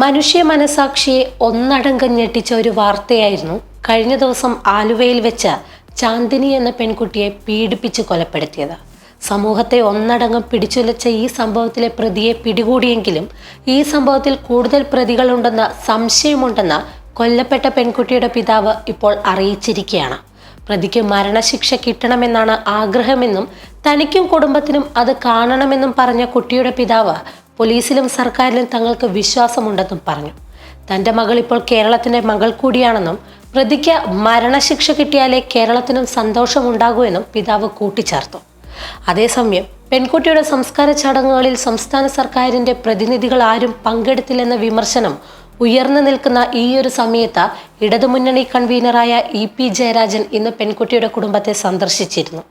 മനുഷ്യ മനസാക്ഷിയെ ഒന്നടങ്കം ഞെട്ടിച്ച ഒരു വാർത്തയായിരുന്നു കഴിഞ്ഞ ദിവസം ആലുവയിൽ വെച്ച് ചാന്ദിനി എന്ന പെൺകുട്ടിയെ പീഡിപ്പിച്ച് കൊലപ്പെടുത്തിയത്. സമൂഹത്തെ ഒന്നടങ്കം പിടിച്ചുലച്ച ഈ സംഭവത്തിലെ പ്രതിയെ പിടികൂടിയെങ്കിലും ഈ സംഭവത്തിൽ കൂടുതൽ പ്രതികളുണ്ടെന്ന സംശയമുണ്ടെന്ന കൊല്ലപ്പെട്ട പെൺകുട്ടിയുടെ പിതാവ് ഇപ്പോൾ അറിയിച്ചിരിക്കുകയാണ്. പ്രതിക്ക് മരണശിക്ഷ കിട്ടണമെന്നാണ് ആഗ്രഹമെന്നും തനിക്കും കുടുംബത്തിനും അത് കാണണമെന്നും പറഞ്ഞ കുട്ടിയുടെ പിതാവ് പോലീസിലും സർക്കാരിലും തങ്ങൾക്ക് വിശ്വാസമുണ്ടെന്നും പറഞ്ഞു. തൻ്റെ മകൾ ഇപ്പോൾ കേരളത്തിൻ്റെ മകൾ കൂടിയാണെന്നും പ്രതിക്ക് മരണശിക്ഷ കിട്ടിയാലേ കേരളത്തിനും സന്തോഷമുണ്ടാകൂ എന്നും പിതാവ് കൂട്ടിച്ചേർത്തു. അതേസമയം പെൺകുട്ടിയുടെ സംസ്കാര ചടങ്ങുകളിൽ സംസ്ഥാന സർക്കാരിൻ്റെ പ്രതിനിധികൾ ആരും പങ്കെടുത്തില്ലെന്ന വിമർശനം ഉയർന്നു നിൽക്കുന്ന ഈ ഒരു സമയത്ത് ഇടതുമുന്നണി കൺവീനറായ EP ജയരാജൻ ഇന്ന് പെൺകുട്ടിയുടെ കുടുംബത്തെ സന്ദർശിച്ചിരുന്നു.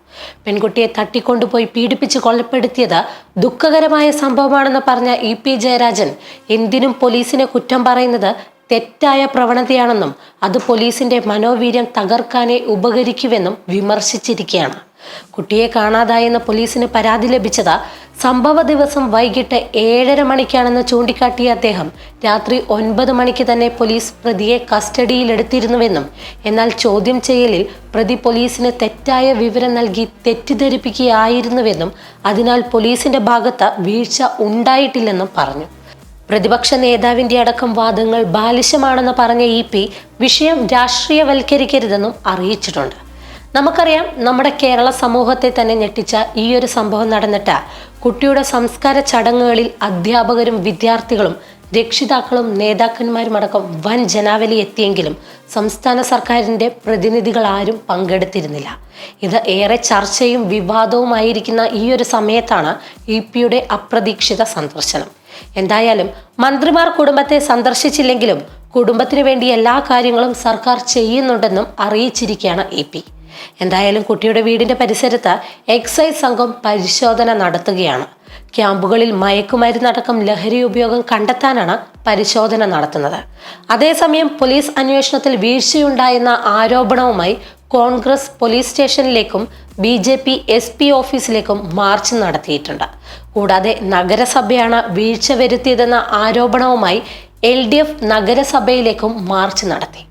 പെൺകുട്ടിയെ തട്ടിക്കൊണ്ടുപോയി പീഡിപ്പിച്ച് കൊലപ്പെടുത്തിയത് ദുഃഖകരമായ സംഭവമാണെന്ന് പറഞ്ഞ EP ജയരാജൻ എന്തിനും പോലീസിനെ കുറ്റം പറയുന്നത് തെറ്റായ പ്രവണതയാണെന്നും അത് പോലീസിന്റെ മനോവീര്യം തകർക്കാനേ ഉപകരിക്കുമെന്നും വിമർശിച്ചിരിക്കുകയാണ്. കുട്ടിയെ കാണാതായെന്ന് പോലീസിന് പരാതി ലഭിച്ചത് സംഭവ ദിവസം വൈകിട്ട് 7:30 മണിക്കാണെന്ന് ചൂണ്ടിക്കാട്ടിയ അദ്ദേഹം രാത്രി 9 മണിക്ക് തന്നെ പോലീസ് പ്രതിയെ കസ്റ്റഡിയിലെടുത്തിരുന്നുവെന്നും എന്നാൽ ചോദ്യം ചെയ്യലിൽ പ്രതി പോലീസിന് തെറ്റായ വിവരം നൽകി തെറ്റിദ്ധരിപ്പിക്കുകയായിരുന്നുവെന്നും അതിനാൽ പോലീസിന്റെ ഭാഗത്ത് വീഴ്ച ഉണ്ടായിട്ടില്ലെന്നും പറഞ്ഞു. പ്രതിപക്ഷ നേതാവിന്റെ അടക്കം വാദങ്ങൾ ബാലിശമാണെന്ന് പറഞ്ഞ EP വിഷയം രാഷ്ട്രീയവൽക്കരിക്കരുതെന്നും അറിയിച്ചിട്ടുണ്ട്. നമുക്കറിയാം, നമ്മുടെ കേരള സമൂഹത്തെ തന്നെ ഞെട്ടിച്ച ഈ ഒരു സംഭവം നടന്നിട്ട് കുട്ടിയുടെ സംസ്കാര ചടങ്ങുകളിൽ അധ്യാപകരും വിദ്യാർത്ഥികളും രക്ഷിതാക്കളും നേതാക്കന്മാരും അടക്കം വൻ ജനാവലി എത്തിയെങ്കിലും സംസ്ഥാന സർക്കാരിൻ്റെ പ്രതിനിധികൾ ആരും പങ്കെടുത്തിരുന്നില്ല. ഇത് ഏറെ ചർച്ചയും വിവാദവുമായിരിക്കുന്ന ഈ ഒരു സമയത്താണ് EP അപ്രതീക്ഷിത സന്ദർശനം. എന്തായാലും മന്ത്രിമാർ കുടുംബത്തെ സന്ദർശിച്ചില്ലെങ്കിലും കുടുംബത്തിന് വേണ്ടി എല്ലാ കാര്യങ്ങളും സർക്കാർ ചെയ്യുന്നുണ്ടെന്നും അറിയിച്ചിരിക്കുകയാണ് EP. എന്തായാലും കുട്ടിയുടെ വീടിന്റെ പരിസരത്ത് എക്സൈസ് സംഘം പരിശോധന നടത്തുകയാണ്. ക്യാമ്പുകളിൽ മയക്കുമരുന്നടക്കം ലഹരി ഉപയോഗം കണ്ടെത്താനാണ് പരിശോധന നടത്തുന്നത്. അതേസമയം പോലീസ് അന്വേഷണത്തിൽ വീഴ്ചയുണ്ടായെന്ന ആരോപണവുമായി കോൺഗ്രസ് പോലീസ് സ്റ്റേഷനിലേക്കും BJP SP ഓഫീസിലേക്കും മാർച്ച് നടത്തിയിട്ടുണ്ട്. കൂടാതെ നഗരസഭയാണ് വീഴ്ച വരുത്തിയതെന്ന ആരോപണവുമായി LDF നഗരസഭയിലേക്കും മാർച്ച് നടത്തി.